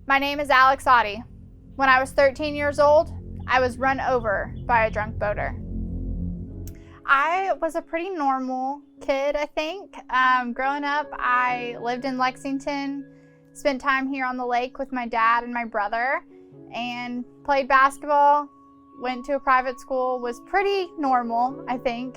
My name is Alex Otte. When I was 13 years old, I was run over by a drunk boater. I was a pretty normal kid, I think. Growing up, I lived in Lexington, spent time here on the lake with my dad and my brother, and played basketball, went to a private school, was pretty normal, I think.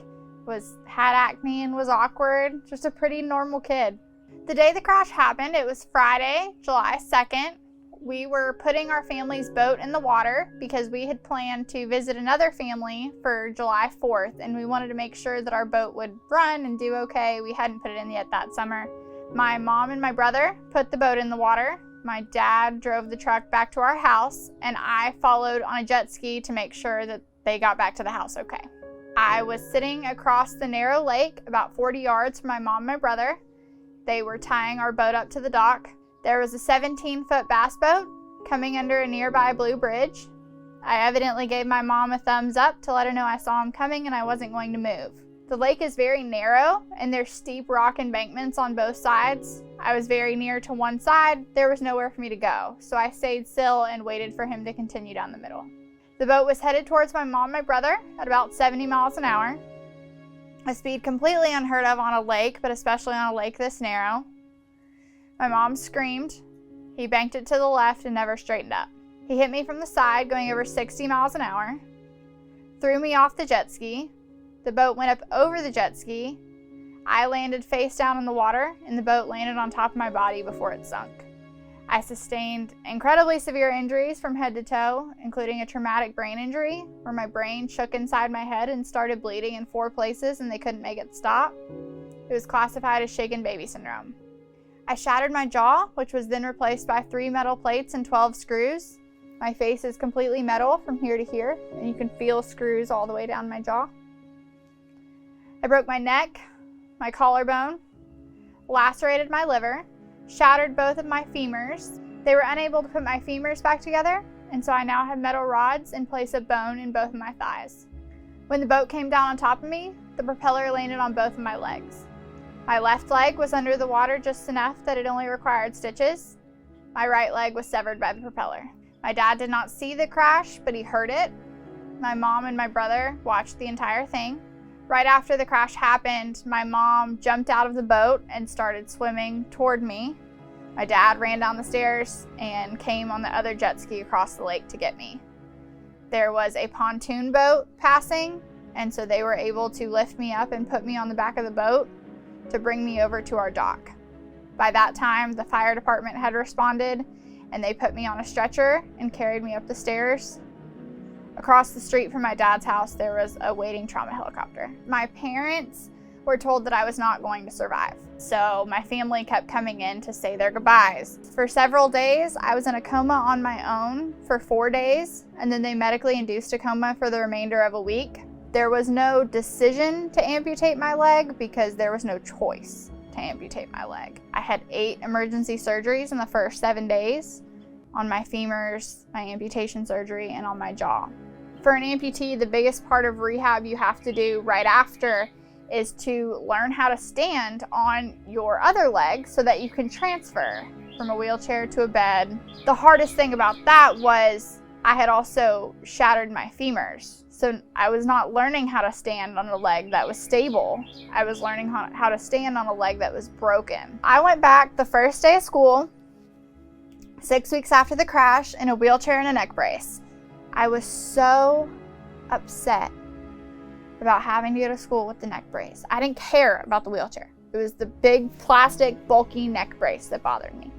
Had acne and was awkward, just a pretty normal kid. The day the crash happened, it was Friday, July 2nd. We were putting our family's boat in the water because we had planned to visit another family for July 4th, and we wanted to make sure that our boat would run and do okay. We hadn't put it in yet that summer. My mom and my brother put the boat in the water. My dad drove the truck back to our house, and I followed on a jet ski to make sure that they got back to the house okay. I was sitting across the narrow lake about 40 yards from my mom and my brother. They were tying our boat up to the dock. There was a 17-foot bass boat coming under a nearby blue bridge. I evidently gave my mom a thumbs up to let her know I saw him coming and I wasn't going to move. The lake is very narrow and there's steep rock embankments on both sides. I was very near to one side. There was nowhere for me to go, so I stayed still and waited for him to continue down the middle. The boat was headed towards my mom and my brother at about 70 miles an hour, a speed completely unheard of on a lake, but especially on a lake this narrow. My mom screamed. He banked it to the left and never straightened up. He hit me from the side going over 60 miles an hour, threw me off the jet ski. The boat went up over the jet ski. I landed face down in the water and the boat landed on top of my body before it sunk. I sustained incredibly severe injuries from head to toe, including a traumatic brain injury where my brain shook inside my head and started bleeding in 4 places and they couldn't make it stop. It was classified as shaken baby syndrome. I shattered my jaw, which was then replaced by 3 metal plates and 12 screws. My face is completely metal from here to here, and you can feel screws all the way down my jaw. I broke my neck, my collarbone, lacerated my liver, shattered both of my femurs. They were unable to put my femurs back together, and so I now have metal rods in place of bone in both of my thighs. When the boat came down on top of me, the propeller landed on both of my legs. My left leg was under the water just enough that it only required stitches. My right leg was severed by the propeller. My dad did not see the crash, but he heard it. My mom and my brother watched the entire thing. Right after the crash happened, my mom jumped out of the boat and started swimming toward me. My dad ran down the stairs and came on the other jet ski across the lake to get me. There was a pontoon boat passing, and so they were able to lift me up and put me on the back of the boat to bring me over to our dock. By that time, the fire department had responded and they put me on a stretcher and carried me up the stairs. Across the street from my dad's house, there was a waiting trauma helicopter. My parents were told that I was not going to survive, so my family kept coming in to say their goodbyes. For several days, I was in a coma on my own for 4 days, and then they medically induced a coma for the remainder of a week. There was no decision to amputate my leg because there was no choice to amputate my leg. I had 8 emergency surgeries in the first 7 days on my femurs, my amputation surgery, and on my jaw. For an amputee, the biggest part of rehab you have to do right after is to learn how to stand on your other leg so that you can transfer from a wheelchair to a bed. The hardest thing about that was I had also shattered my femurs. So I was not learning how to stand on a leg that was stable. I was learning how to stand on a leg that was broken. I went back the first day of school, 6 weeks after the crash, in a wheelchair and a neck brace. I was so upset about having to go to school with the neck brace. I didn't care about the wheelchair. It was the big plastic bulky neck brace that bothered me.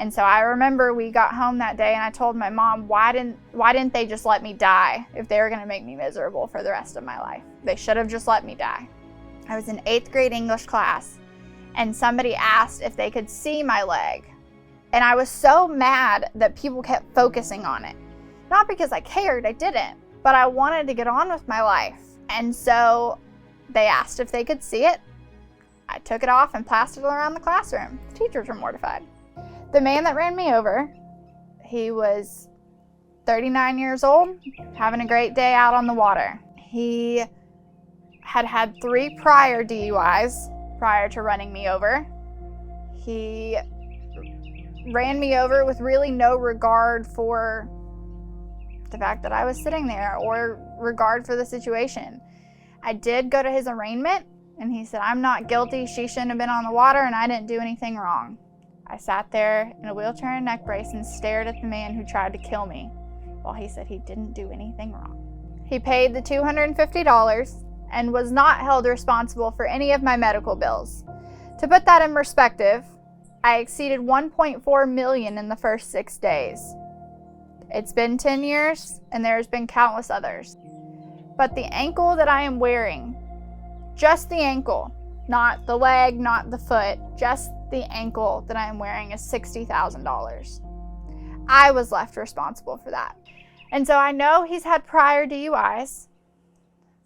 And so I remember we got home that day and I told my mom, why didn't they just let me die if they were gonna make me miserable for the rest of my life? They should have just let me die. I was in 8th grade English class and somebody asked if they could see my leg. And I was so mad that people kept focusing on it. Not because I cared, I didn't, but I wanted to get on with my life. And so they asked if they could see it. I took it off and plastered it around the classroom. The teachers were mortified. The man that ran me over, he was 39 years old, having a great day out on the water. He had had 3 prior DUIs prior to running me over. He ran me over with really no regard for the fact that I was sitting there or regard for the situation. I did go to his arraignment, and he said, I'm not guilty. She shouldn't have been on the water, and I didn't do anything wrong. I sat there in a wheelchair and neck brace and stared at the man who tried to kill me while he said he didn't do anything wrong. He paid the $250 and was not held responsible for any of my medical bills. To put that in perspective, I exceeded $1.4 million in the first 6 days. It's been 10 years, and there's been countless others. But the ankle that I am wearing, just the ankle, not the leg, not the foot, just the ankle that I am wearing is $60,000. I was left responsible for that. And so I know he's had prior DUIs.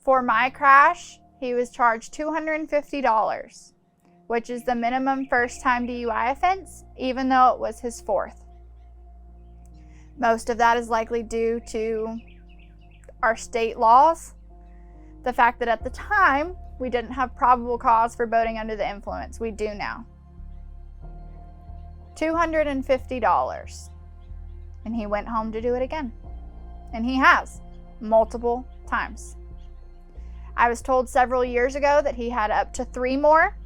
For my crash, he was charged $250, which is the minimum first-time DUI offense, even though it was his fourth. Most of that is likely due to our state laws. The fact that at the time, we didn't have probable cause for boating under the influence. We do now. $250. And he went home to do it again. And he has, multiple times. I was told several years ago that he had up to 3 more,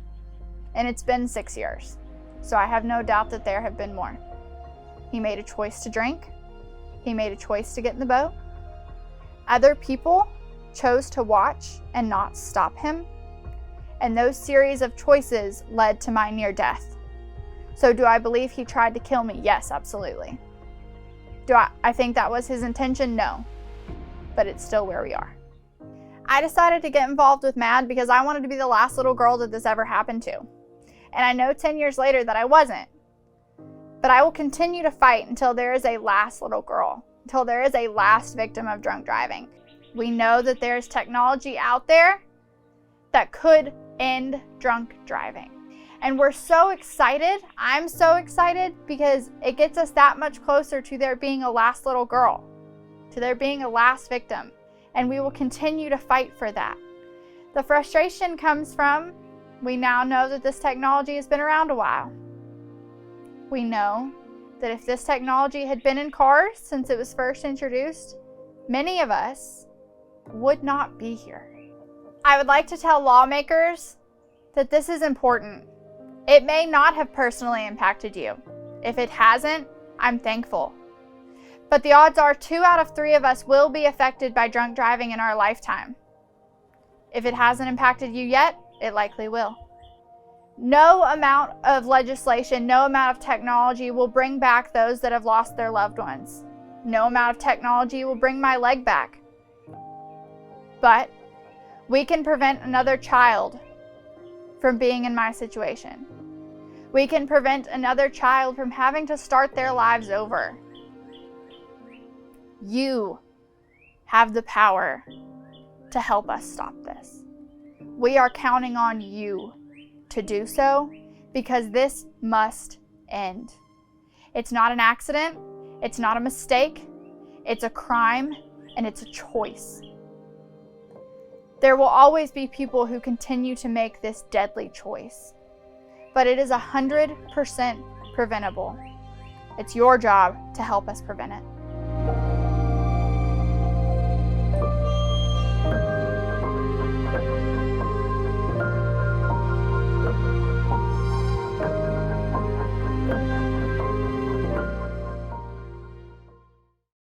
and it's been 6 years. So I have no doubt that there have been more. He made a choice to drink. He made a choice to get in the boat. Other people chose to watch and not stop him. And those series of choices led to my near death. So do I believe he tried to kill me? Yes, absolutely. Do I think that was his intention? No. But it's still where we are. I decided to get involved with MAD because I wanted to be the last little girl that this ever happened to. And I know 10 years later that I wasn't. But I will continue to fight until there is a last little girl, until there is a last victim of drunk driving. We know that there's technology out there that could end drunk driving. And we're so excited. I'm so excited because it gets us that much closer to there being a last little girl, to there being a last victim. And we will continue to fight for that. The frustration comes from, we now know that this technology has been around a while. We know that if this technology had been in cars since it was first introduced, many of us would not be here. I would like to tell lawmakers that this is important. It may not have personally impacted you. If it hasn't, I'm thankful. But the odds are 2 out of 3 of us will be affected by drunk driving in our lifetime. If it hasn't impacted you yet, it likely will. No amount of legislation, no amount of technology will bring back those that have lost their loved ones. No amount of technology will bring my leg back. But we can prevent another child from being in my situation. We can prevent another child from having to start their lives over. You have the power to help us stop this. We are counting on you to do so because this must end. It's not an accident. It's not a mistake. It's a crime and it's a choice. There will always be people who continue to make this deadly choice, but it is 100% preventable. It's your job to help us prevent it.